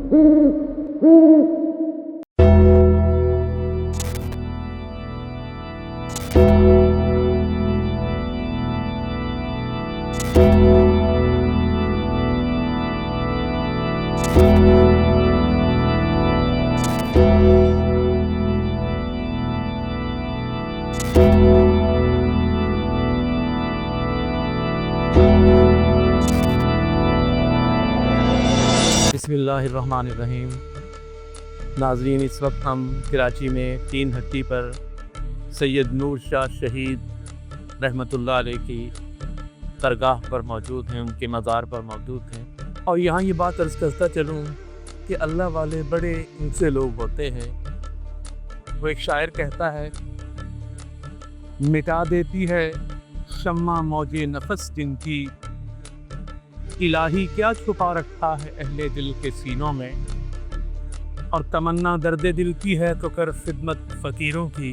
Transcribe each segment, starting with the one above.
بسم اللہ الرحمن الرحیم۔ ناظرین، اس وقت ہم کراچی میں 3 ہٹی پر سید نور شاہ شہید رحمۃ اللہ علیہ کی درگاہ پر موجود ہیں، ان کے مزار پر موجود ہیں، اور یہاں یہ بات عرض کرتا چلوں کہ اللہ والے بڑے اونچے لوگ ہوتے ہیں۔ وہ ایک شاعر کہتا ہے، مٹا دیتی ہے شمع موج نفس جن کی، الہی کیا چھپا رکھا ہے اہل دل کے سینوں میں، اور تمنا درد دل کی ہے تو کر خدمت فقیروں کی،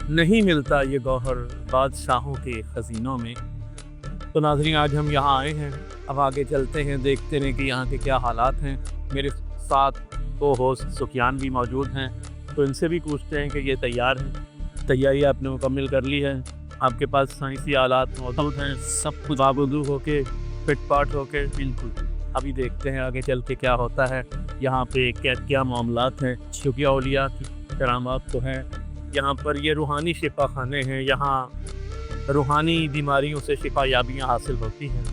نہیں ملتا یہ گوہر بادشاہوں کے خزینوں میں۔ تو ناظرین، آج ہم یہاں آئے ہیں، اب آگے چلتے ہیں، دیکھتے ہیں کہ یہاں کے کیا حالات ہیں۔ میرے ساتھ کو ہوسٹ سفیان بھی موجود ہیں، تو ان سے بھی پوچھتے ہیں کہ یہ تیار ہیں، تیاری آپ نے مکمل کر لی ہے، آپ کے پاس سائنسی آلات موجود ہیں، سب کچھ بابودو ہو کے فٹ پاٹ ہو کے؟ بالکل۔ ابھی دیکھتے ہیں آگے چل کے کیا ہوتا ہے، یہاں پہ کیا معاملات ہیں، کیونکہ اولیاء کی کرامات تو ہیں یہاں پر۔ یہ روحانی شفا خانے ہیں، یہاں روحانی بیماریوں سے شفا یابیاں حاصل ہوتی ہیں،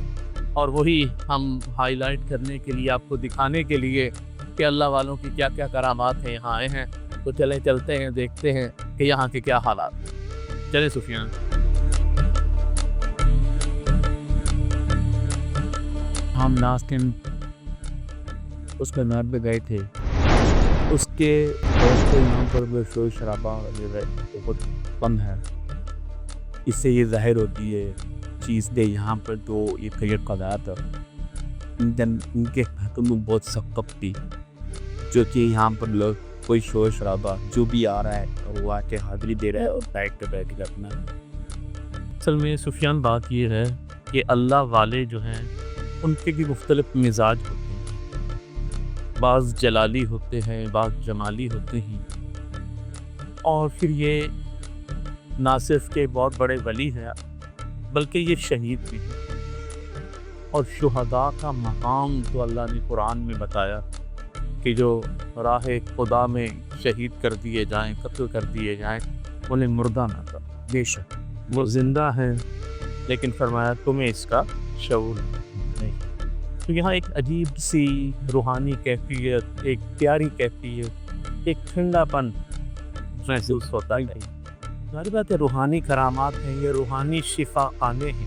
اور وہی ہم ہائی لائٹ کرنے کے لیے، آپ کو دکھانے کے لیے کہ اللہ والوں کی کیا کیا کرامات ہیں، یہاں آئے ہیں۔ تو چلتے ہیں، دیکھتے ہیں کہ یہاں کے کیا حالات۔ چلے سفیان۔ ہم لاسٹ ٹائم اس مینار پہ گئے تھے، اس کے یہاں پر شور شرابہ بہت کم ہے، اس سے یہ ظاہر ہوتی ہے چیز دے یہاں پر تو یہ خیر قدرت ان کے حکم میں بہت سخت تھی، جو کہ یہاں پر لوگ کوئی شور شرابہ جو بھی آ رہا ہے وہ آ کے حاضری دے رہا ہے اور بیٹھ کے رکھنا۔ اصل میں سفیان بات یہ ہے کہ اللہ والے جو ہیں ان کے بھی مختلف مزاج ہوتے ہیں، بعض جلالی ہوتے ہیں، بعض جمالی ہوتے ہیں، اور پھر یہ نہ صرف کہ بہت بڑے ولی ہیں بلکہ یہ شہید بھی ہیں، اور شہداء کا مقام تو اللہ نے قرآن میں بتایا کہ جو راہ خدا میں شہید کر دیے جائیں، قتل کر دیے جائیں، انہیں مردہ نہ کر، بے شک وہ زندہ ہیں، لیکن فرمایا تمہیں اس کا شعور نہیں۔ تو یہاں ایک عجیب سی روحانی کیفیت، ایک پیاری کیفیت، ایک ٹھنڈا پن محسوس ہوتا ہے۔ ساری بات ہے، روحانی کرامات ہیں، یہ روحانی شفا خانے ہیں۔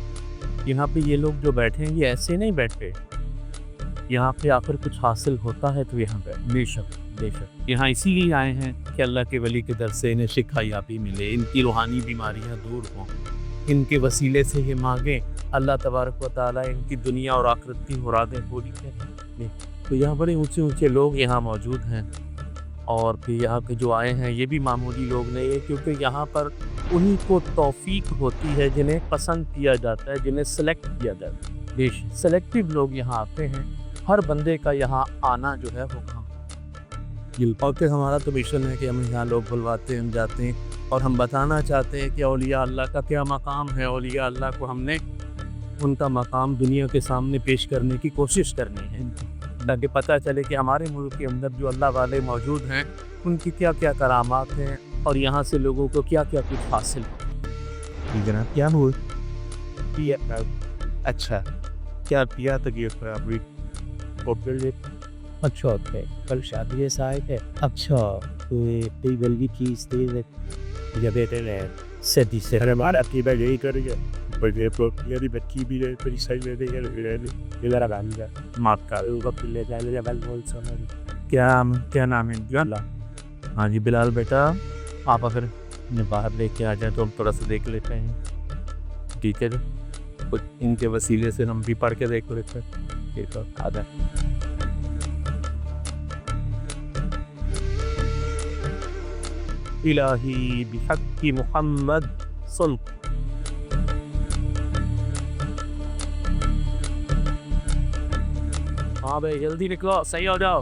یہاں پہ یہ لوگ جو بیٹھے ہیں یہ ایسے نہیں بیٹھے، یہاں پہ آخر کچھ حاصل ہوتا ہے تو یہاں پہ بے شک یہاں اسی لیے آئے ہیں کہ اللہ کے ولی کے در سے انہیں شفا یابی ملے، ان کی روحانی بیماریاں دور ہوں، ان کے وسیلے سے یہ مانگیں اللہ تبارک و تعالیٰ ان کی دنیا اور آخرت کی مرادیں پوری کریں۔ تو یہاں بڑے اونچے لوگ یہاں موجود ہیں، اور پھر یہاں کے جو آئے ہیں یہ بھی معمولی لوگ نہیں ہیں، کیونکہ یہاں پر انہی کو توفیق ہوتی ہے جنہیں پسند کیا جاتا ہے، جنہیں سلیکٹ کیا جاتا ہے۔ بیش سلیکٹیو لوگ یہاں آتے ہیں، ہر بندے کا یہاں آنا جو ہے وہ کام اور کہ ہمارا تو مشن ہے کہ ہم یہاں لوگ بلواتے ہیں، ہم جاتے ہیں، اور ہم بتانا چاہتے ہیں کہ اولیاء اللہ کا کیا مقام ہے۔ اولیاء اللہ کو ہم نے ان کا مقام دنیا کے سامنے پیش کرنے کی کوشش کرنی ہے، تاکہ پتہ چلے کہ ہمارے ملک کے اندر جو اللہ والے موجود ہیں ان کی کیا کیا کرامات ہیں، اور یہاں سے لوگوں کو کیا کیا کچھ حاصل ہو۔ جناب کیا ہو اچھا کیا پیا تکلیف ہے ابھی؟ اچھا اوکے، کل شادی ہے صاحب ہے۔ اچھا تو کوئی جلدی چیز تیز ہے یا بیٹر ہے؟ سیدھی سے ہمارا تیبہ یہی کر گیا بڑے میری بچی بھی رہے پری سائی میں دے گا ذرا گانی کا مات کا وقت لے جائے جبل بول سمجھ کیا نام ہے؟ ہاں جی بلال بیٹا، آپ اگر باہر لے کے آ جائیں تو ہم تھوڑا سا دیکھ لیتے ہیں، ٹھیک ہے؟ کچھ ان کے وسیلے سے ہم بھی پڑھ کے دیکھ لیتے ہیں، ٹھیک ہے؟ آ جائیں۔ الہی بحق محمد صل۔ ہاں بھائی جلدی نکلو، صحیح ہو جاؤ۔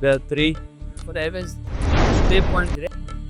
3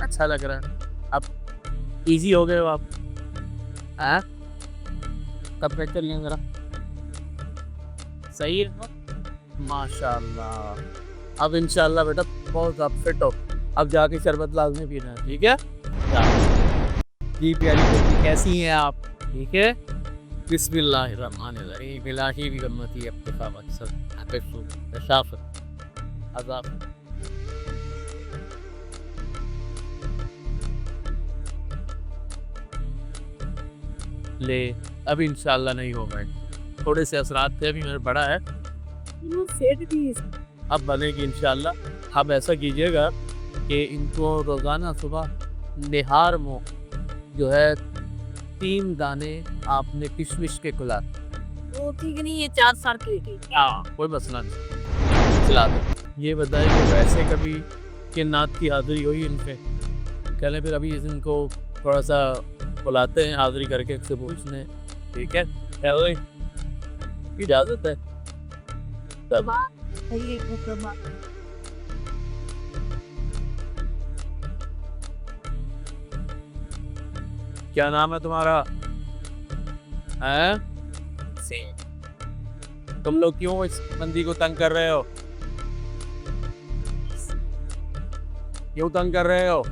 اچھا لگ رہا ہے. اب ایزی ہو گئے ہو آپ. ہاں کب پیک کر لیں ذرا. صحیح ہے ماشاء اللہ. اب انشاءاللہ بیٹا بہت آپ فٹ ہو. اب جا کے شربت لازمی پینا ہے. ٹھیک ہے جی پیاری بیٹی کیسی ہیں آپ. ٹھیک ہے. بسم اللہ الرحمن الرحیم. الہی برحمتی ابتفا مقصد حفظ رشافت عذاب. لے ابھی انشاءاللہ نہیں ہوگا. تھوڑے سے اثرات تھے. ابھی میرا بڑا ہے اب بنے گی انشاءاللہ. اب ایسا کیجئے گا کہ ان کو روزانہ صبح نہار میں جو ہے 3 دانے آپ نے کشمش کے کھلا. وہ ٹھیک نہیں، یہ 4 سال کی تھی. کوئی مسئلہ نہیں کھلا دو. یہ بتائیں کہ ویسے کبھی کہ نعت کی حاضری ہوئی ان پہ. کہلیں پھر ابھی ان کو تھوڑا سا بلاتے ہیں حاضری کر کے سے پوچھنے. ٹھیک ہے اجازت ہے. کیا نام ہے تمہارا؟ تم لوگ کیوں اس بندی کو تنگ کر رہے ہو؟ کیوں تنگ کر رہے ہو؟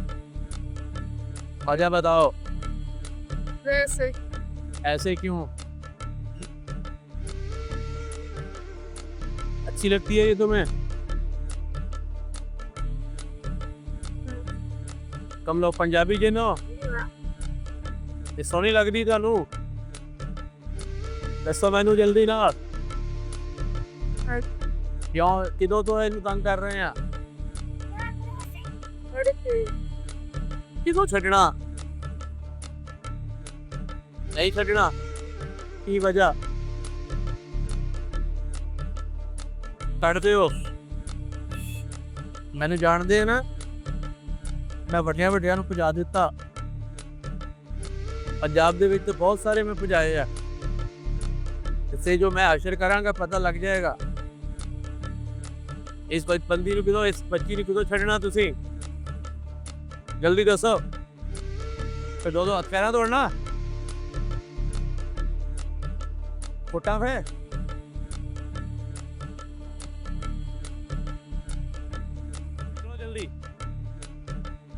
وجہ بتاؤ. ایسے کیوں؟ اچھی لگتی ہے یہ تمہیں؟ تم لوگ پنجابی جن ہو؟ یہ سونی لگ رہی تھا نو. دسو مینو جلدی نا. کیوں کدو تو تنگ کر رہے ہیں؟ کدو چھڈنا نہیں چھڈنا کی وجہ کٹتے ہو؟ میں نے جان دے نا میں وڈیاں وڈیاں نو پجا دیتا. پنجاب دے وچ تے بہت سارے میں پجائے ہیں. اس سے جو میں حشر کراں گا پتہ لگ جائے گا. اس بندی نو کدو اس بچی نو کدو چھڈنا تسی جلدی دسو. پھر دو ہاتھ پیراں توڑنا پھٹا پہ. جلدی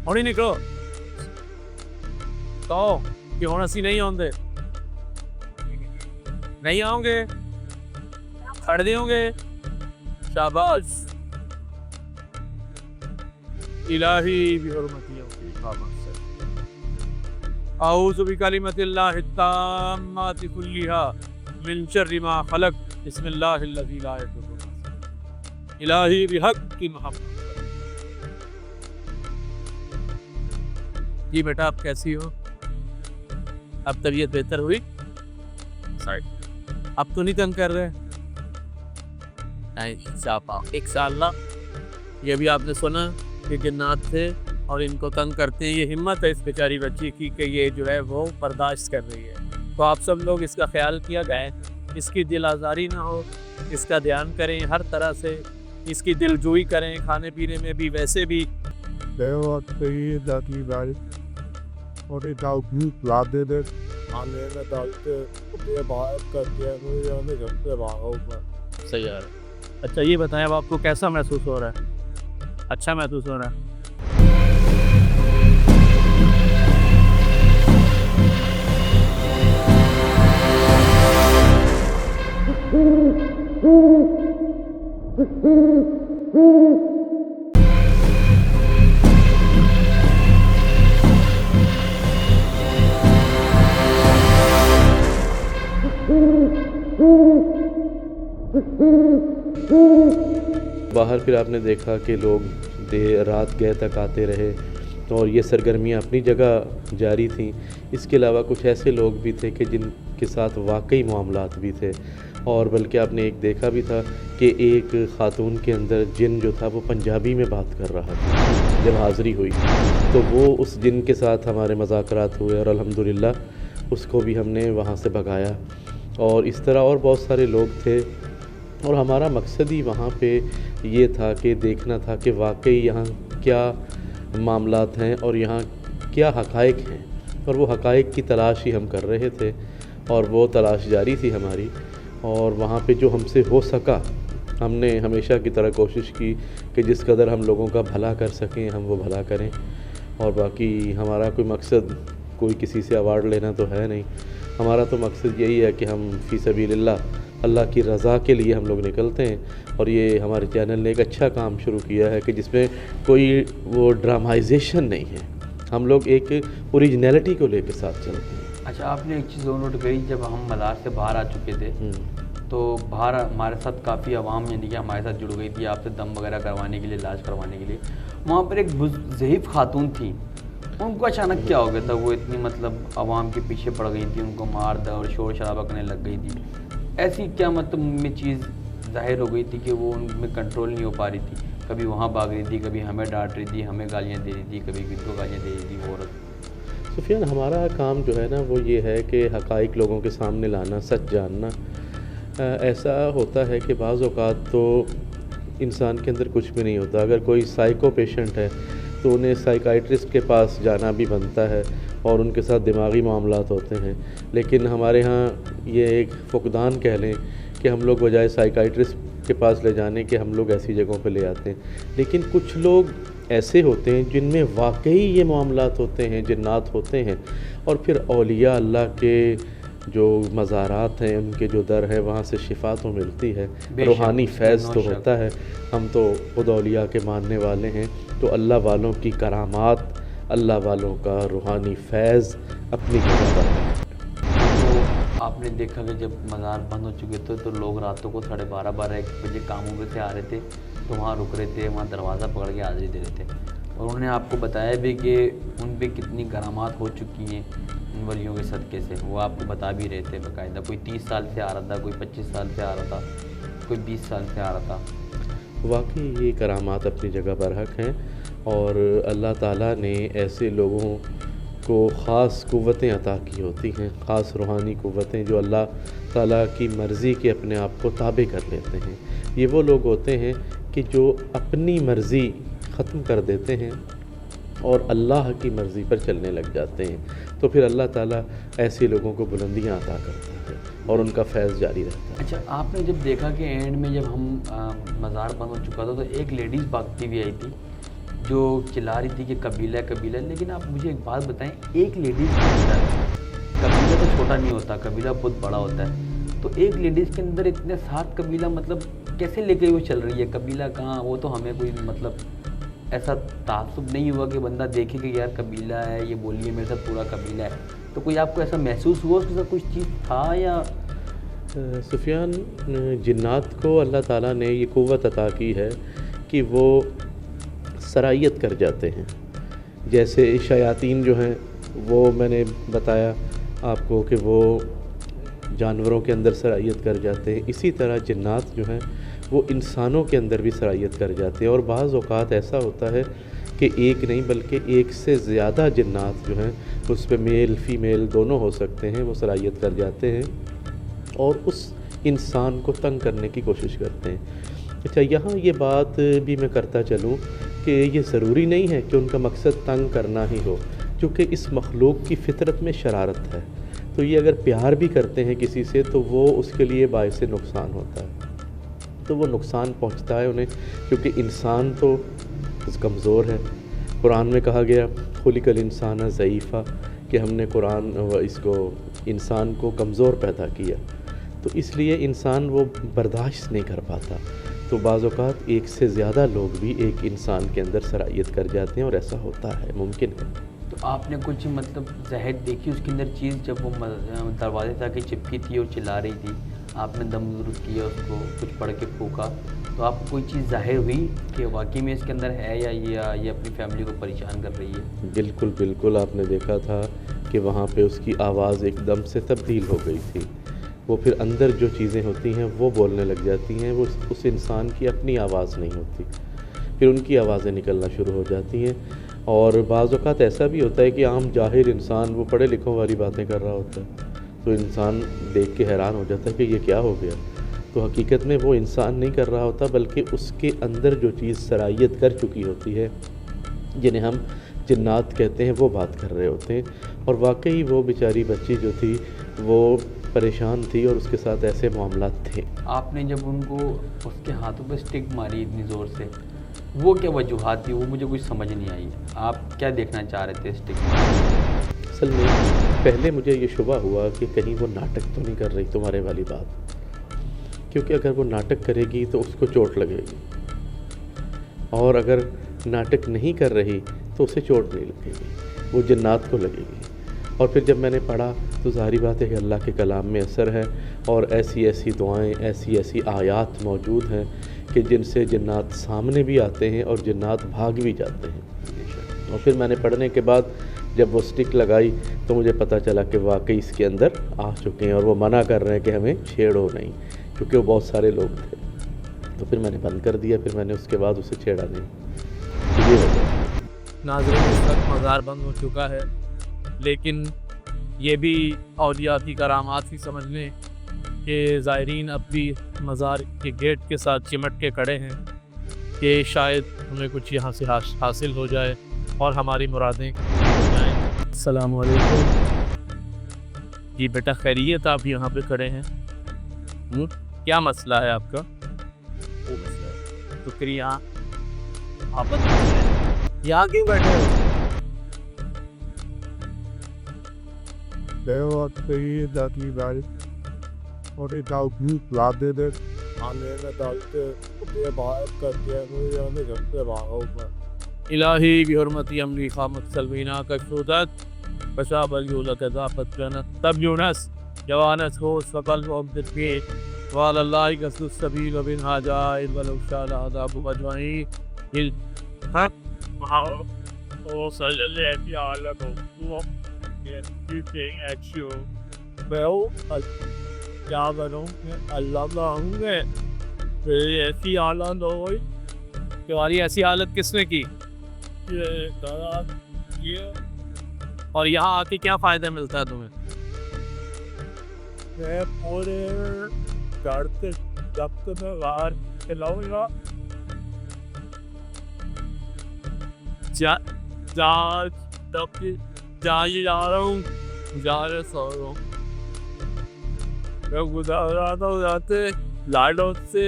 ہوں ہی نکلو. کہو کہ ہوں اسی نہیں آؤندے. نہیں آؤں گے کھڑ دیوں گے. شاباش. الہی بحرمتی اعوذ بکلمۃ اللہ التامات کلھا من شر ما خلق. بسم اللہ الذی لا یضر. الہی بحق کی محبت. جی بیٹا آپ کیسی ہو؟ اب طبیعت بہتر ہوئی؟ اب تو نہیں تنگ کر رہے؟ ایک سال نا یہ بھی آپ نے سنا کہ جنات تھے اور ان کو تنگ کرتے ہیں. یہ ہمت ہے اس بیچاری بچی کی کہ یہ جو ہے وہ برداشت کر رہی ہے. تو آپ سب لوگ اس کا خیال کیا گئے. اس کی دل آزاری نہ ہو. اس کا دھیان کریں ہر طرح سے. اس کی دل جوئی کریں کھانے پینے میں بھی ویسے بھی. صحیح ہے. اچھا یہ بتائیں اب آپ کو کیسا محسوس ہو رہا ہے؟ اچھا محسوس ہو رہا ہے؟ باہر پھر آپ نے دیکھا کہ لوگ دیر رات گئے تک آتے رہے اور یہ سرگرمیاں اپنی جگہ جاری تھیں. اس کے علاوہ کچھ ایسے لوگ بھی تھے کہ جن کے ساتھ واقعی معاملات بھی تھے. اور بلکہ آپ نے ایک دیکھا بھی تھا کہ ایک خاتون کے اندر جن جو تھا وہ پنجابی میں بات کر رہا تھا. جب حاضری ہوئی تو وہ اس جن کے ساتھ ہمارے مذاکرات ہوئے اور الحمدللہ اس کو بھی ہم نے وہاں سے بھگایا. اور اس طرح اور بہت سارے لوگ تھے اور ہمارا مقصد ہی وہاں پہ یہ تھا کہ دیکھنا تھا کہ واقعی یہاں کیا معاملات ہیں اور یہاں کیا حقائق ہیں، اور وہ حقائق کی تلاش ہی ہم کر رہے تھے، اور وہ تلاش جاری تھی ہماری، اور وہاں پہ جو ہم سے ہو سکا ہم نے ہمیشہ کی طرح کوشش کی کہ جس قدر ہم لوگوں کا بھلا کر سکیں ہم وہ بھلا کریں، اور باقی ہمارا کوئی مقصد کوئی کسی سے ایوارڈ لینا تو ہے نہیں، ہمارا تو مقصد یہی ہے کہ ہم فی سبیل اللہ کی رضا کے لیے ہم لوگ نکلتے ہیں، اور یہ ہمارے چینل نے ایک اچھا کام شروع کیا ہے کہ جس میں کوئی وہ ڈرامائزیشن نہیں ہے، ہم لوگ ایک اوریجنلٹی کو لے کے ساتھ چلتے ہیں۔ اچھا، آپ نے ایک چیز اور نوٹ کری، جب ہم مزار سے باہر آ چکے تھے تو باہر ہمارے ساتھ کافی عوام یعنی کہ ہمارے ساتھ جڑ گئی تھی آپ سے دم وغیرہ کروانے کے لیے، علاج کروانے کے لیے۔ وہاں پر ایک ضعیف خاتون تھی، ان کو اچانک کیا ہو گیا تھا؟ وہ اتنی مطلب عوام کے پیچھے پڑ گئی تھی، ان کو مار دا اور شور شرابہ کرنے لگ گئی تھی، ایسی کیا مطلب میں چیز ظاہر ہو گئی تھی کہ وہ ان میں کنٹرول نہیں ہو پا رہی تھی؟ کبھی وہاں بھاگ رہی تھی، کبھی ہمیں ڈانٹ رہی تھی، ہمیں گالیاں دے رہی تھی، کبھی کسی کو گالیاں دے رہی تھی وہ عورت۔ سفیان، ہمارا کام جو ہے نا وہ یہ ہے کہ حقائق لوگوں کے سامنے لانا، سچ جاننا۔ ایسا ہوتا ہے کہ بعض اوقات تو انسان کے اندر کچھ بھی نہیں ہوتا، اگر کوئی سائیکو پیشنٹ ہے تو انہیں سائیکائٹرسٹ کے پاس جانا بھی بنتا ہے اور ان کے ساتھ دماغی معاملات ہوتے ہیں، لیکن ہمارے ہاں یہ ایک فقدان کہہ لیں کہ ہم لوگ بجائے سائیکائٹرسٹ کے پاس لے جانے کے ہم لوگ ایسی جگہوں پہ لے آتے ہیں۔ لیکن کچھ لوگ ایسے ہوتے ہیں جن میں واقعی یہ معاملات ہوتے ہیں، جنات ہوتے ہیں، اور پھر اولیاء اللہ کے جو مزارات ہیں، ان کے جو در ہے، وہاں سے شفا تو ملتی ہے، روحانی فیض تو ہوتا ہے۔ ہم تو خود اولیاء کے ماننے والے ہیں، تو اللہ والوں کی کرامات، اللہ والوں کا روحانی فیض اپنی جگہ پر ہے۔ تو آپ نے دیکھا کہ جب مزار بند ہو چکے تھے تو لوگ راتوں کو 12:30 1 بجے کاموں پہ سے آ رہے تھے، تو وہاں رک رہے تھے، وہاں دروازہ پکڑ کے حاضری دے رہے تھے، اور انہوں نے آپ کو بتایا بھی کہ ان پہ کتنی کرامات ہو چکی ہیں ان ولیوں کے صدقے سے، وہ آپ کو بتا بھی رہے تھے باقاعدہ۔ کوئی 30 سال سے آ رہا تھا، کوئی 25 سال سے آ رہا تھا، کوئی 20 سال سے آ رہا تھا۔ واقعی یہ کرامات اپنی جگہ پر حق ہیں، اور اللہ تعالیٰ نے ایسے لوگوں کو خاص قوتیں عطا کی ہوتی ہیں، خاص روحانی قوتیں جو اللہ تعالیٰ کی مرضی کے اپنے آپ کو تابع کر لیتے ہیں۔ یہ وہ لوگ ہوتے ہیں کہ جو اپنی مرضی ختم کر دیتے ہیں اور اللہ کی مرضی پر چلنے لگ جاتے ہیں، تو پھر اللہ تعالیٰ ایسے لوگوں کو بلندیاں عطا کرتا ہے اور ان کا فیض جاری رہتا ہے۔ اچھا، آپ نے جب دیکھا کہ اینڈ میں جب ہم مزار بند ہو چکا تھا تو ایک لیڈیز بھاگتی ہوئی آئی تھی جو چلا رہی تھی کہ قبیلہ قبیلہ، لیکن آپ مجھے ایک بات بتائیں، ایک لیڈیز کے اندر قبیلہ تو چھوٹا نہیں ہوتا، قبیلہ بہت بڑا ہوتا ہے، تو ایک لیڈیز کے اندر اتنے 7 قبیلہ مطلب کیسے لے کے وہ چل رہی ہے؟ قبیلہ کہاں؟ وہ تو ہمیں کوئی مطلب ایسا تعصب نہیں ہوا کہ بندہ دیکھے کہ یار قبیلہ ہے، یہ بولیے میرے ساتھ پورا قبیلہ ہے، تو کوئی آپ کو ایسا محسوس ہوا اس کے ساتھ کچھ چیز تھا یا؟ سفیان، جنات کو اللہ تعالیٰ نے یہ قوت عطا کی ہے کہ وہ سرائیت کر جاتے ہیں، جیسے شیاطین جو ہیں وہ میں نے بتایا آپ کو کہ وہ جانوروں کے اندر سرائیت کر جاتے ہیں، اسی طرح جنات جو ہیں وہ انسانوں کے اندر بھی سرائیت کر جاتے ہیں، اور بعض اوقات ایسا ہوتا ہے کہ ایک نہیں بلکہ ایک سے زیادہ جنات جو ہیں اس پہ میل فیمیل دونوں ہو سکتے ہیں، وہ سرائیت کر جاتے ہیں اور اس انسان کو تنگ کرنے کی کوشش کرتے ہیں۔ اچھا، یہاں یہ بات بھی میں کرتا چلوں کہ یہ ضروری نہیں ہے کہ ان کا مقصد تنگ کرنا ہی ہو، چونکہ اس مخلوق کی فطرت میں شرارت ہے، تو یہ اگر پیار بھی کرتے ہیں کسی سے تو وہ اس کے لیے باعث نقصان ہوتا ہے، تو وہ نقصان پہنچتا ہے انہیں، کیونکہ انسان تو کمزور ہے۔ قرآن میں کہا گیا خلق الانسان ضعیفا، کہ ہم نے قرآن اس کو انسان کو کمزور پیدا کیا، تو اس لیے انسان وہ برداشت نہیں کر پاتا، تو بعض اوقات ایک سے زیادہ لوگ بھی ایک انسان کے اندر سرائیت کر جاتے ہیں، اور ایسا ہوتا ہے، ممکن ہے۔ تو آپ نے کچھ مطلب زہر دیکھی اس کے اندر چیز؟ جب وہ دروازے تک چپکی تھی اور چلا رہی تھی، آپ نے دم درست کیا اس کو، کچھ پڑھ کے پھونکا، تو آپ کو کوئی چیز ظاہر ہوئی کہ واقعی میں اس کے اندر ہے یا یہ اپنی فیملی کو پریشان کر رہی ہے؟ بالکل بالکل، آپ نے دیکھا تھا کہ وہاں پہ اس کی آواز ایک دم سے تبدیل ہو گئی تھی، وہ پھر اندر جو چیزیں ہوتی ہیں وہ بولنے لگ جاتی ہیں، وہ اس انسان کی اپنی آواز نہیں ہوتی، پھر ان کی آوازیں نکلنا شروع ہو جاتی ہیں۔ اور بعض اوقات ایسا بھی ہوتا ہے کہ عام جاہل انسان وہ پڑھے لکھوں والی باتیں کر رہا ہوتا ہے، تو انسان دیکھ کے حیران ہو جاتا ہے کہ یہ کیا ہو گیا، تو حقیقت میں وہ انسان نہیں کر رہا ہوتا، بلکہ اس کے اندر جو چیز سرائیت کر چکی ہوتی ہے، جنہیں ہم جنات کہتے ہیں، وہ بات کر رہے ہوتے ہیں۔ اور واقعی وہ بیچاری بچی جو تھی وہ پریشان تھی اور اس کے ساتھ ایسے معاملات تھے۔ آپ نے جب ان کو اس کے ہاتھوں پہ اسٹک ماری اتنی زور سے، وہ کیا وجوہات تھی؟ وہ مجھے کچھ سمجھ نہیں آئی۔ آپ کیا دیکھنا چاہ رہے تھے اسٹک ماری؟ اصل میں پہلے مجھے یہ شبہ ہوا کہ کہیں وہ ناٹک تو نہیں کر رہی تمہارے والی بات، کیونکہ اگر وہ ناٹک کرے گی تو اس کو چوٹ لگے گی، اور اگر ناٹک نہیں کر رہی تو اسے چوٹ نہیں لگے گی، وہ جنات کو لگے گی۔ اور پھر جب میں نے پڑھا تو ظاہری بات ہے کہ اللہ کے کلام میں اثر ہے، اور ایسی ایسی دعائیں، ایسی ایسی آیات موجود ہیں کہ جن سے جنات سامنے بھی آتے ہیں اور جنات بھاگ بھی جاتے ہیں۔ اور پھر میں نے پڑھنے کے بعد جب وہ سٹک لگائی تو مجھے پتہ چلا کہ واقعی اس کے اندر آ چکے ہیں، اور وہ منع کر رہے ہیں کہ ہمیں چھیڑو نہیں، کیونکہ وہ بہت سارے لوگ تھے۔ تو پھر میں نے بند کر دیا، پھر میں نے اس کے بعد اسے چھیڑا نہیں۔ یہ وجہ ہے۔ ناظرین، اس وقت مزار بند ہو چکا ہے، لیکن یہ بھی اولیاء کی کرامات ہی سمجھ لیں کہ زائرین اب بھی مزار کے گیٹ کے ساتھ چمٹ کے کھڑے ہیں کہ شاید ہمیں کچھ یہاں سے حاصل ہو جائے اور ہماری مرادیں ہو جائیں۔ السلام علیکم جی بیٹا، خیریت؟ آپ یہاں پہ کھڑے ہیں، کیا مسئلہ ہے آپ کا؟ وہ مسئلہ ہے، شکریہ۔ آپ یہاں کیوں بیٹھے ہو؟ الہی بحرمت امری خامت سلوینا کا شودت بشاب الجولت اضافت جنت تب یونس جوانت ہو سقل و عبدت بھی وعلى الله قصد السبيل وبن حاجائل ولو شاء عذاب اجمعین۔ Oh, such a lady, I love you. Everything at you. Well, کیا کروں اللہ ہوں گے، ایسی حالت ہو گئی۔ تمہاری ایسی حالت کس نے کی؟ اور یہاں آ کے کیا فائدہ ملتا ہے تمہیں؟ میں پورے گھر سے جب تک میں باہر چلاؤں گا جا رہا ہوں، جا رہے سو رہا ہوں، میں گزار رہا تھا جاتے لاڈوں سے،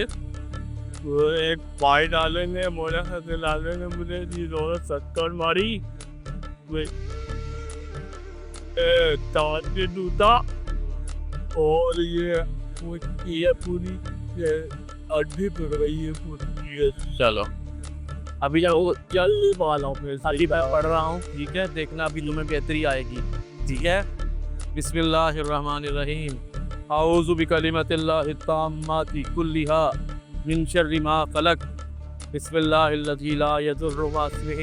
وہ ایک پائی ڈالیں گے، موڑے خطے ڈالیں گے، مجھے زور سکر ماری، تاتے ٹوٹا، اور یہ پوری اڈھی پڑ گئی ہے پوری۔ چلو ابھی چل والا ہوں، پھر ساری میں پڑھ رہا ہوں، ٹھیک ہے؟ دیکھنا ابھی تمہیں بہتری آئے گی، ٹھیک ہے؟ بسم اللہ الرحمن الرحیم۔ اعوذ بکلمات اللہ التامات کلھا من شر ما خلق، بسم اللہ الذی لا یضر مع اسمہ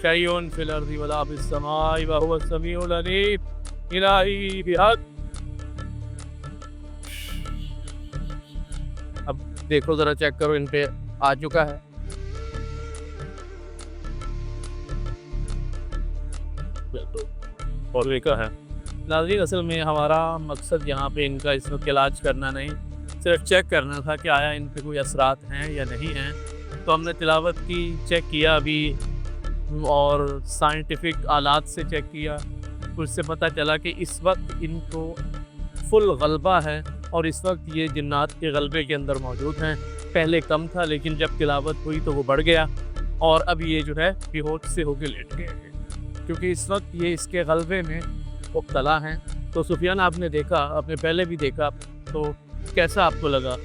شیء فی الارض ولا فی السماء وہو السمیع العلیم۔ الہی بحق، اب دیکھو ذرا چیک کرو، ان پہ آ چکا ہے۔ اور دیکھا ہے ناظرین، اصل میں ہمارا مقصد یہاں پہ ان کا اس وقت علاج کرنا نہیں، صرف چیک کرنا تھا کہ آیا ان پہ کوئی اثرات ہیں یا نہیں ہیں۔ تو ہم نے تلاوت کی، چیک کیا ابھی، اور سائنٹیفک آلات سے چیک کیا، اس سے پتہ چلا کہ اس وقت ان کو فل غلبہ ہے، اور اس وقت یہ جنات کے غلبے کے اندر موجود ہیں۔ پہلے کم تھا، لیکن جب تلاوت ہوئی تو وہ بڑھ گیا، اور اب یہ جو ہے بے ہوش سے ہو کے لیٹ گئے ہیں، کیونکہ اس وقت یہ اس کے غلبے میں مبتلا ہیں۔ تو سفیان، آپ نے دیکھا، آپ نے پہلے بھی دیکھا، تو کیسا آپ کو لگا؟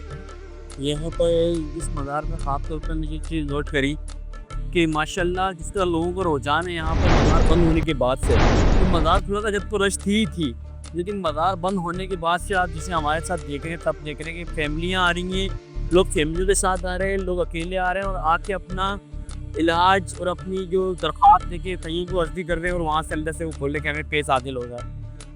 یہاں پر اس مزار میں خاص طور پر نے یہ چیز نوٹ کری کہ ماشاءاللہ جس طرح لوگوں کا رجحان ہے یہاں پر مزار بند ہونے کے بعد سے، تو مزار کھلا تھا جب تو رش تھی، لیکن مزار بند ہونے کے بعد سے آپ جسے ہمارے ساتھ دیکھ رہے ہیں، تب دیکھ رہے ہیں کہ فیملیاں آ رہی ہیں، لوگ فیملیوں کے ساتھ آ رہے ہیں، لوگ اکیلے آ رہے ہیں، اور آ کے اپنا علاج اور اپنی جو درخواست دے کے کہیں کو عرضی کر رہے ہیں، اور وہاں سے اندر سے وہ کھول لے کے ہمیں پیس حاصل ہوگا۔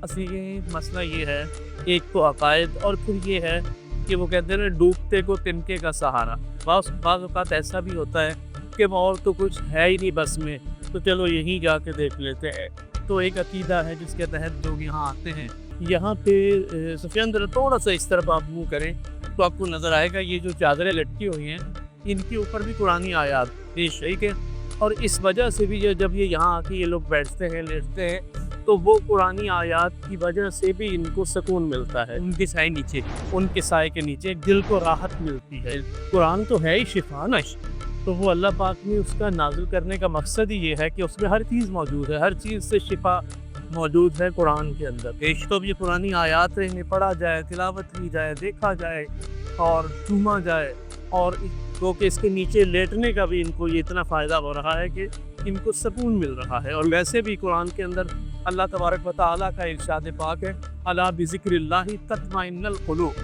اصل یہ مسئلہ یہ ہے، ایک تو عقائد، اور پھر یہ ہے کہ وہ کہتے ہیں ڈوبتے کو تنکے کا سہارا۔ بعض اوقات ایسا بھی ہوتا ہے کہ اور تو کچھ ہے ہی نہیں بس میں، تو چلو یہیں جا کے دیکھ لیتے ہیں۔ تو ایک عقیدہ ہے جس کے تحت لوگ یہاں آتے ہیں۔ یہاں پہ سفیان ذرا تھوڑا سا اس طرف آپ منہ کریں تو آپ کو نظر آئے گا یہ جو چادریں لٹکی ہوئی ہیں ان کے اوپر بھی قرآنی آیات پیش ہے کہ اور اس وجہ سے بھی جب یہ یہاں آ کے یہ لوگ بیٹھتے ہیں لیٹتے ہیں تو وہ قرآنی آیات کی وجہ سے بھی ان کو سکون ملتا ہے، ان کے سائے کے نیچے دل کو راحت ملتی ہے۔ قرآن تو ہے ہی شفا نش، تو وہ اللہ پاک نے اس کا نازل کرنے کا مقصد ہی یہ ہے کہ اس میں ہر چیز موجود ہے، ہر چیز سے شفا موجود ہے قرآن کے اندر۔ بیشتر یہ قرآنی آیات انہیں پڑھا جائے، تلاوت کی جائے، دیکھا جائے اور چوما جائے، اور کیونکہ اس کے نیچے لیٹنے کا بھی ان کو یہ اتنا فائدہ ہو رہا ہے کہ ان کو سکون مل رہا ہے۔ اور ویسے بھی قرآن کے اندر اللہ تبارک و تعالیٰ کا ارشاد پاک ہے الا بذکر اللہ تطمئن القلوب،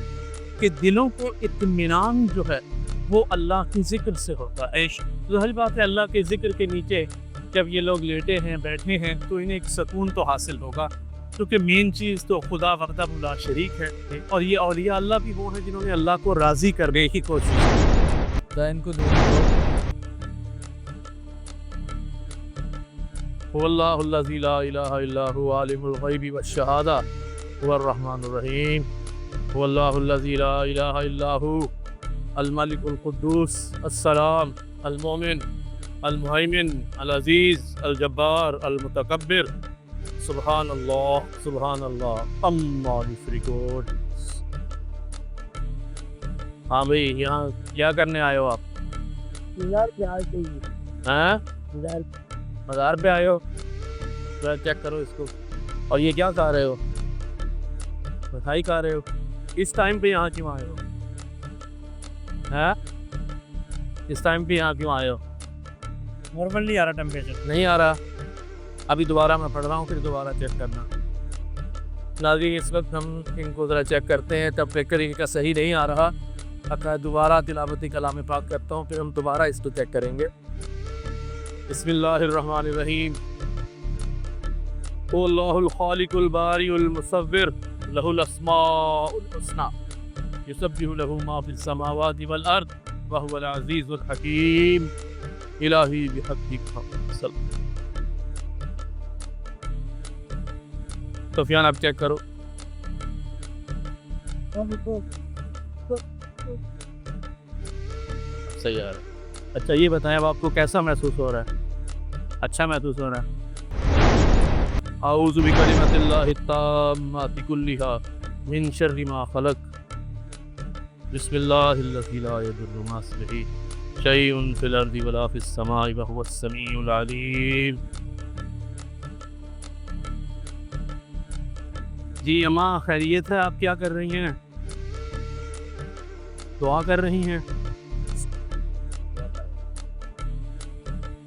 کہ دلوں کو اطمینان جو ہے وہ اللہ کی ذکر سے ہوتا ہے۔ ظاہر بات ہے اللہ کے ذکر کے نیچے جب یہ لوگ لیٹے ہیں بیٹھے ہیں تو انہیں ایک سکون تو حاصل ہوگا، کیونکہ مین چیز تو خدا وحدہ لا شریک ہے، اور یہ اولیاء اللہ بھی وہ ہیں جنہوں نے اللہ کو راضی کرنے کی کوشش کی۔ ان کو دونوں واللہ الذی لا الہ الا هو عالم الغیب والشہادہ هو الرحمن الرحیم، واللہ الذی لا الہ الا هو الملک القدوس السلام المؤمن المہیمن العزیز الجبار المتکبر، سبحان اللہ اما یشرکون۔ ہاں بھائی یہاں کیا کرنے آئے ہو آپ؟ ہاں مزار پہ آئے ہو؟ ذرا چیک کرو اس کو۔ اور یہ کیا کھا رہے ہو؟ مٹھائی کھا رہے ہو؟ اس ٹائم پہ یہاں کیوں آئے ہو؟ ہاں اس ٹائم پہ یہاں کیوں آئے ہو؟ نارمل نہیں آ رہا ٹیمپریچر؟ نہیں آ رہا، ابھی دوبارہ میں پڑھ رہا ہوں، پھر دوبارہ چیک کرنا۔ ناظرین اس وقت ہم ان کو ذرا چیک کرتے ہیں، ٹیمپریچر ان کا صحیح نہیں آ رہا، دوبارہ تلاوتی کلام پاک کرتا ہوں، پھر ہم دوبارہ اس کو چیک کریں گے۔ بسم اللہ الرحمن الرحیم۔ اللہ الخالق الباری المصور لہ الاسماء الحسنى یسبح لہ ما فی السماوات والارض وہو العزیز الحکیم۔ الہی بحقک صلی۔ سفیان آپ چیک کرو۔ صحیح آ رہا ہے۔ اچھا یہ بتائیں اب آپ کو کیسا محسوس ہو رہا ہے؟ اچھا محسوس ہو رہا ہے؟ اعوذ بکلمات اللہ التامات کلھا من شر ما خلق، بسم اللہ الذی لا یضر مع اسمہ شیء فی الارض ولا فی السماء وہو السمیع العلیم۔ جی اماں خیریت ہے؟ آپ کیا کر رہی ہیں؟ دعا کر رہی ہیں؟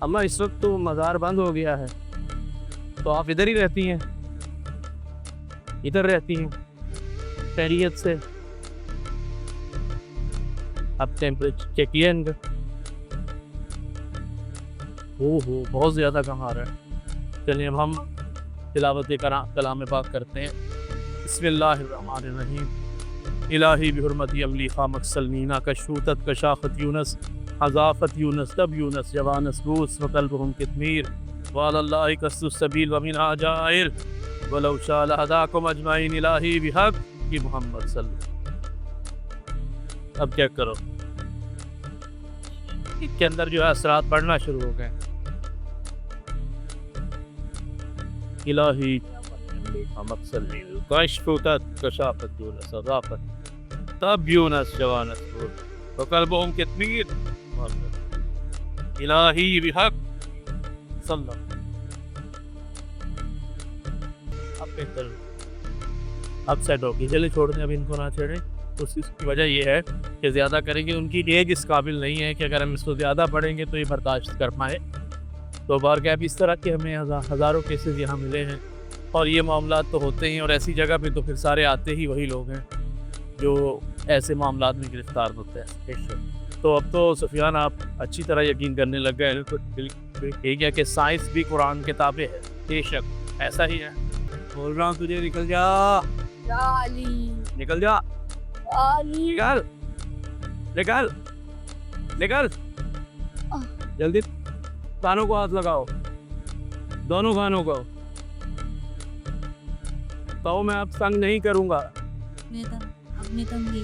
اماں اس وقت تو مزار بند ہو گیا ہے، تو آپ ادھر ہی رہتی ہیں؟ ادھر رہتی ہیں خیریت سے؟ اب ٹیمپریچر چیک کیا ان کا؟ بہت زیادہ کم آ رہا ہے۔ چلیے اب ہم تلاوت کلام پاک کرتے ہیں۔ بسم اللہ الرحمن الرحیم۔ الہی بحرمت عملی خامک سلمینا کشوتت کشاخت یونس حضافت یونس تب یونس جوانس بوس وقلبهم کتمیر وعلى اللہ قصد السبیل ومنها جائر ولو شاء لہداکم اجمعین الہی بحق کی محمد صلی اللہ۔ اب چیک کرو اس کے اندر جو ہے اثرات پڑھنا شروع ہو گئے۔ الہی محمد صلی اللہ کشفتت کشافت یونس حضافت تب یونس جوانس بوس وقلبهم کتمیر الہی بحق صلی اللہ۔ اب سیٹ ہوگی، چلے چھوڑ دیں، اب ان کو نہ چھیڑیں۔ اس کی وجہ یہ ہے کہ زیادہ کریں گے، ان کی ایج اس قابل نہیں ہے کہ اگر ہم اس کو زیادہ پڑھیں گے تو یہ برداشت کر پائیں۔ تو بارگاہ اس طرح کے ہمیں ہزاروں کیسز یہاں ملے ہیں، اور یہ معاملات تو ہوتے ہیں، اور ایسی جگہ پہ تو پھر سارے آتے ہی وہی لوگ ہیں جو ایسے معاملات میں گرفتار ہوتے ہیں۔ تو اب تو سفیان آپ اچھی طرح یقین کرنے لگ گئے ٹھیک ہے کہ سائنس بھی قرآن کے تابع ہے؟ بے شک ایسا ہی ہے۔ بول رہا ہوں تجھے نکل جا، نکل جا، نکل نکل نکل جلدی۔ کانوں کو ہاتھ لگاؤ، دونوں کانوں کو۔ تو میں اب تنگ نہیں کروں گا۔ اپنی تنگی